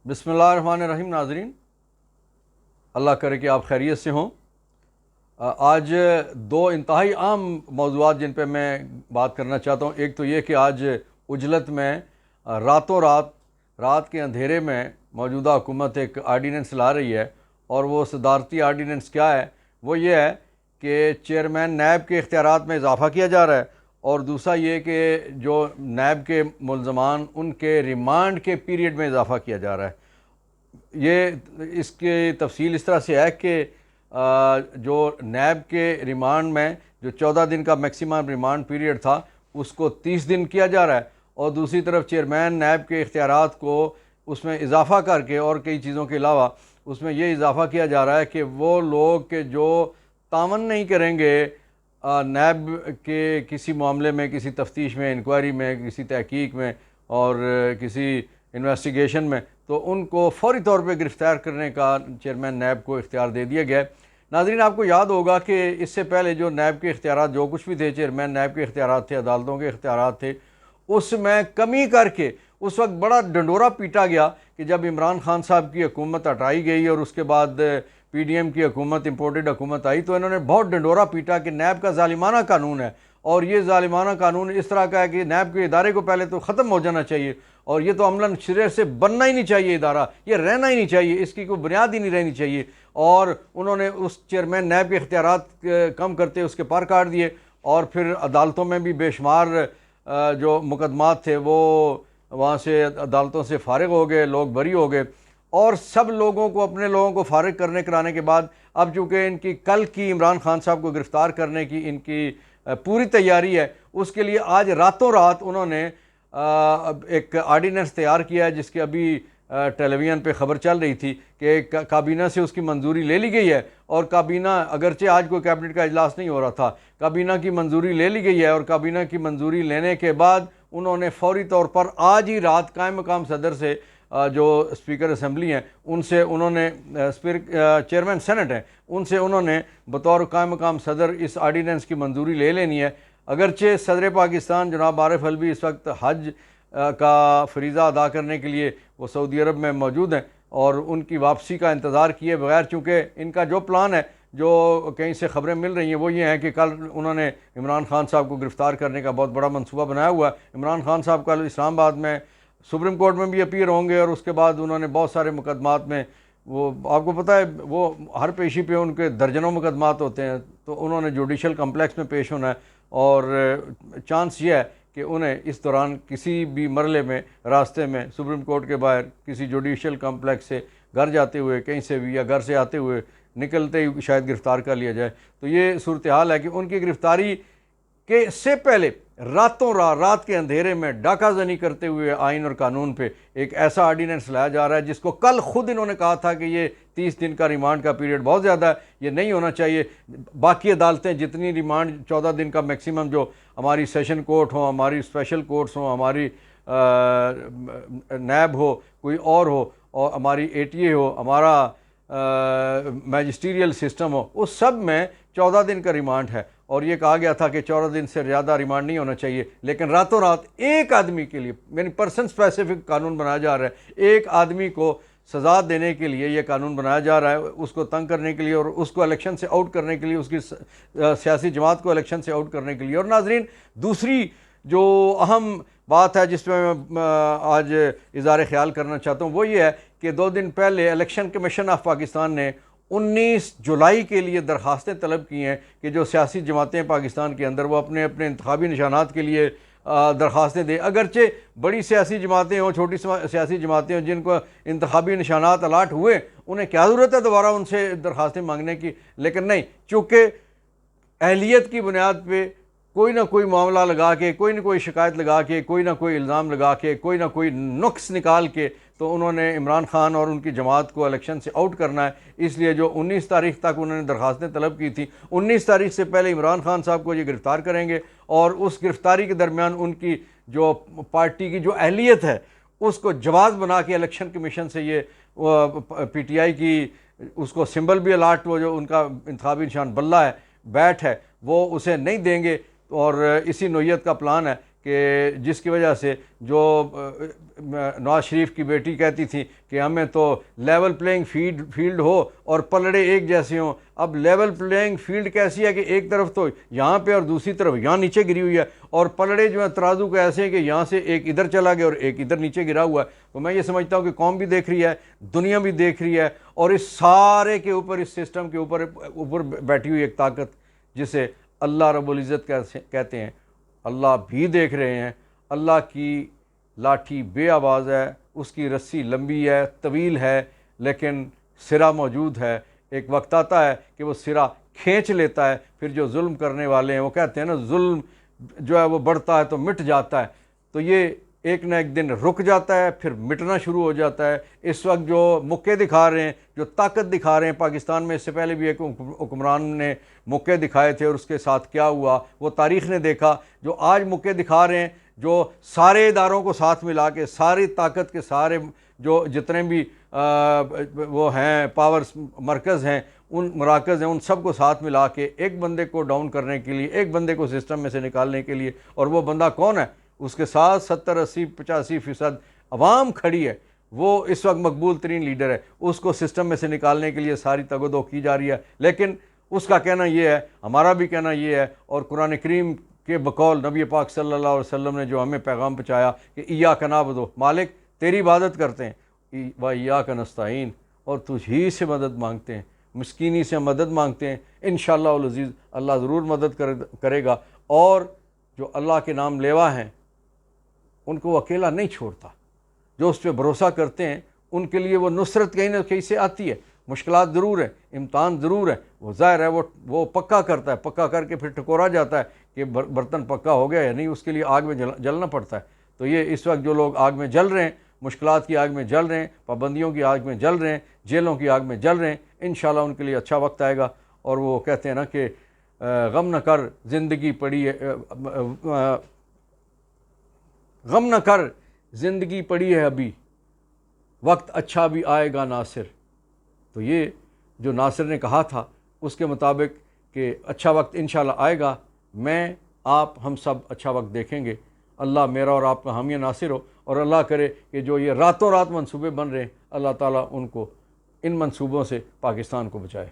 बिस्मिल्लाहिर्रहमानिर्रहीम। नाज़रीन, अल्लाह करे कि आप खैरियत से हों। आज दो इंतहाई आम मौज़ूआत जिन पे मैं बात करना चाहता हूँ। एक तो ये कि आज उजलत में रातों रात के अंधेरे में मौजूदा हुकूमत एक आर्डीनेंस ला रही है, और वो सदारती आर्डीनेंस क्या है? वो ये है कि चेयरमैन नैब के इख्तियारात में इजाफ़ा किया जा रहा है, और दूसरा ये कि जो नैब के मुल्ज़मान उनके रिमांड के पीरियड में इजाफ़ा किया जा रहा है। ये इसकी तफसील इस तरह से है कि जो नैब के रिमांड में जो 14 दिन का मैक्सिमम रिमांड पीरियड था उसको 30 दिन किया जा रहा है, और दूसरी तरफ चेयरमैन नैब के इख्तियारात को उसमें इजाफ़ा करके और कई चीज़ों के अलावा उसमें ये इजाफ़ा किया जा रहा है कि वो लोग के जो तावन नहीं करेंगे नैब के किसी मामले में, किसी तफ्तीश में, इंक्वायरी में, किसी तहकीक में और किसी इन्वेस्टिगेशन में, तो उनको फौरी तौर पे गिरफ़्तार करने का चेयरमैन नैब को इख्तियार दे दिया गया है। नाज़रीन, आपको याद होगा कि इससे पहले जो नैब के इख्तियारात जो कुछ भी थे, चेयरमैन नैब के इख्तियारात थे, अदालतों के इख्तियारात थे, उसमें कमी करके उस वक्त बड़ा डंडोरा पीटा गया कि जब इमरान खान साहब की हुकूमत हटाई गई और उसके बाद PDM की हुकूमत, इम्पोर्टेड हुकूमत आई, तो इन्होंने बहुत डंडोरा पीटा कि नैब का ज़ालिमाना कानून है, और ये ज़ालिमाना कानून इस तरह का है कि नैब के इदारे को पहले तो ख़त्म हो जाना चाहिए, और ये तो अमलन सिरे से बनना ही नहीं चाहिए, इदारा ये रहना ही नहीं चाहिए, इसकी कोई बुनियाद ही नहीं रहनी चाहिए। और उन्होंने उस चेयरमैन नैब के इख्तियारात कम करते उसके पार काट दिए, और फिर अदालतों में भी बेशुमार जो मुकदमात थे वो वहाँ से अदालतों से फारिग हो गए, लोग बरी हो गए, और सब लोगों को, अपने लोगों को फारिग करने कराने के बाद अब चूँकि इनकी कल की इमरान खान साहब को गिरफ़्तार करने की इनकी पूरी तैयारी है, उसके लिए आज रातों रात उन्होंने एक आर्डीनेंस तैयार किया है, जिसकी अभी टेलीविज़न पे ख़बर चल रही थी कि काबीना से उसकी मंजूरी ले ली गई है, और काबीना, अगरचे आज कोई कैबिनेट का इजलास नहीं हो रहा था, काबीना की मंजूरी ले ली गई है, और काबीना की मंजूरी लेने के बाद उन्होंने फौरी तौर पर आज ही रात कायम मकाम सदर से जो स्पीकर असम्बली हैं उनसे उन्होंने चेयरमैन सेनेट हैं उनसे उन्होंने बतौर कायम मकाम सदर इस आर्डीनेंस की मंजूरी ले लेनी है। अगरचे सदर पाकिस्तान जनाब आरिफ अलवी इस वक्त हज का फरीज़ा अदा करने के लिए वो सऊदी अरब में मौजूद हैं, और उनकी वापसी का इंतज़ार किए बगैर, चूँकि इनका जो प्लान है, जो कहीं से ख़बरें मिल रही हैं, वो ये हैं कि कल उन्होंने इमरान खान साहब को गिरफ़्तार करने का बहुत बड़ा मंसूबा बनाया हुआ है। इमरान खान साहब कल इस्लामाबाद में सुप्रीम कोर्ट में भी अपीयर होंगे, और उसके बाद उन्होंने बहुत सारे मुकदमात में, वो आपको पता है वो हर पेशी पे उनके दर्जनों मुकदमात होते हैं, तो उन्होंने जुडिशल कम्प्लेक्स में पेश होना है, और चांस ये है कि उन्हें इस दौरान किसी भी मरले में रास्ते में सुप्रीम कोर्ट के बाहर किसी जुडिशल कम्प्लेक्स से घर जाते हुए, कहीं से भी, या घर से आते हुए निकलते ही शायद गिरफ़्तार कर लिया जाए। तो ये सूरत हाल है कि उनकी गिरफ़्तारी के से पहले रातों रात के अंधेरे में डाकाजनी करते हुए आइन और कानून पे एक ऐसा आर्डीनेंस लाया जा रहा है, जिसको कल खुद इन्होंने कहा था कि ये 30 दिन का रिमांड का पीरियड बहुत ज़्यादा है, ये नहीं होना चाहिए। बाकी अदालतें जितनी रिमांड 14 दिन का मैक्सिमम, जो हमारी सेशन कोर्ट हो, हमारी स्पेशल कोर्ट्स हो, हमारी नैब हो, कोई और हो, और हमारी ATA हो, हमारा मैजिस्ट्रियल सिस्टम हो, उस सब में 14 दिन का रिमांड है, और ये कहा गया था कि 14 दिन से ज़्यादा रिमांड नहीं होना चाहिए। लेकिन रातों रात एक आदमी के लिए, यानी पर्सन स्पेसिफिक कानून बनाया जा रहा है, एक आदमी को सज़ा देने के लिए ये कानून बनाया जा रहा है, उसको तंग करने के लिए, और उसको इलेक्शन से आउट करने के लिए, उसकी सियासी जमात को इलेक्शन से आउट करने के लिए। और नाजरीन, दूसरी जो अहम बात है जिसमें मैं आज इज़हार ख्याल करना चाहता हूँ, वो ये है कि 2 दिन पहले इलेक्शन कमीशन ऑफ पाकिस्तान ने 19 जुलाई के लिए दरख्वास्तें तलब की हैं कि जो सियासी जमातें पाकिस्तान के अंदर, वो अपने अपने इंतखाबी निशानात के लिए दरख्वास्तें दें। अगरचे बड़ी सियासी जमातें हों, छोटी सियासी जमातें हों, जिनको इंतखाबी निशानात अलाट हुए, उन्हें क्या ज़रूरत है दोबारा उनसे दरख्वास्तें मांगने की? लेकिन नहीं, चूँकि अहलियत की बुनियाद पर कोई ना कोई मामला लगा के, कोई ना कोई शिकायत लगा के, कोई ना कोई इल्ज़ाम लगा के, कोई ना कोई नुक्स निकाल के, तो उन्होंने इमरान खान और उनकी जमात को इलेक्शन से आउट करना है। इसलिए जो 19 तारीख तक उन्होंने दरख्वास्तें तलब की थी, 19 तारीख से पहले इमरान खान साहब को ये गिरफ़्तार करेंगे, और उस गिरफ़्तारी के दरमियान उनकी जो पार्टी की जो अहलियत है उसको जवाब बना के इलेक्शन कमीशन से ये PTI की उसको सिंबल भी अलाट, वो जो उनका इंतखाबी निशान बल्ला है, बैट है, वो उसे नहीं देंगे। और इसी नोयत का प्लान है कि जिसकी वजह से जो नवाज शरीफ की बेटी कहती थी कि हमें तो लेवल प्लेइंग फील्ड हो और पलड़े एक जैसे हों। अब लेवल प्लेइंग फील्ड कैसी है कि एक तरफ तो यहाँ पे और दूसरी तरफ यहाँ नीचे गिरी हुई है, और पलड़े जो हैं तराजू के ऐसे हैं कि यहाँ से एक इधर चला गया और एक इधर नीचे गिरा हुआ है। तो मैं ये समझता हूँ कि कौम भी देख रही है, दुनिया भी देख रही है, और इस सारे के ऊपर, इस सिस्टम के ऊपर बैठी हुई एक ताकत जिसे अल्लाह रब्बुल इज़्ज़त कहते हैं, अल्लाह भी देख रहे हैं। अल्लाह की लाठी बेआवाज़ है, उसकी रस्सी लंबी है, तवील है, लेकिन सिरा मौजूद है। एक वक्त आता है कि वो सिरा खींच लेता है। फिर जो जुल्म करने वाले हैं, वो कहते हैं ना, जुल्म जो है वो बढ़ता है तो मिट जाता है। तो ये एक न एक दिन रुक जाता है, फिर मिटना शुरू हो जाता है। इस वक्त जो मुक्के दिखा रहे हैं, जो ताकत दिखा रहे हैं पाकिस्तान में, इससे पहले भी एक हुक्मरान ने मुक्के दिखाए थे और उसके साथ क्या हुआ वो तारीख़ ने देखा। जो आज मुक्के दिखा रहे हैं, जो सारे इदारों को साथ मिला के, सारी ताकत के सारे जो जितने भी वो हैं पावर मरकज़ हैं, उन मराकज़ हैं, उन सब को साथ मिला के एक बंदे को डाउन करने के लिए, एक बंदे को सिस्टम में से निकालने के लिए, और वो बंदा कौन है? उसके साथ 70, 80, 85% अवाम खड़ी है। वो इस वक्त मकबूल तरीन लीडर है। उसको सिस्टम में से निकालने के लिए सारी तगदो की जा रही है। लेकिन उसका कहना ये है, हमारा भी कहना ये है, और कुरान करीम के बकौल नबी पाक सल्लल्लाहु अलैहि वसल्लम ने जो हमें पैगाम पहुँचाया कि इय्याका नअबुदु, मालिक तेरी इबादत करते हैं, व इय्याका नस्तईन, और तुझ ही से मदद मांगते हैं, मिस्कीनी से मदद मांगते हैं। इंशाअल्लाह अल अज़ीज़ अल्लाह ज़रूर मदद करेगा। और जो अल्लाह के नाम लेवा हैं उनको वो अकेला नहीं छोड़ता। जो उस पर भरोसा करते हैं उनके लिए वो नुसरत कहीं ना कहीं से आती है। मुश्किलात ज़रूर है, इम्तहान ज़रूर है, वो ज़ाहिर है, वो पक्का करता है, पक्का करके फिर ठकोरा जाता है कि बर्तन पक्का हो गया या नहीं, उसके लिए आग में जलना पड़ता है। तो ये इस वक्त जो लोग आग में जल रहे हैं, मुश्किलात की आग में जल रहे हैं, पाबंदियों की आग में जल रहे हैं, जेलों की आग में जल रहे हैं, इंशाअल्लाह उनके लिए अच्छा वक्त आएगा। और वो कहते हैं ना कि गम न कर ज़िंदगी पड़ी है, गम न कर ज़िंदगी पड़ी है अभी, वक्त अच्छा भी आएगा नासिर। तो ये जो नासिर ने कहा था उसके मुताबिक कि अच्छा वक्त इंशाअल्लाह आएगा, मैं आप हम सब अच्छा वक्त देखेंगे। अल्लाह मेरा और आपका हामी नासिर हो, और अल्लाह करे कि जो ये रातों रात मंसूबे बन रहे हैं, अल्लाह ताला उनको इन मंसूबों से पाकिस्तान को बचाए।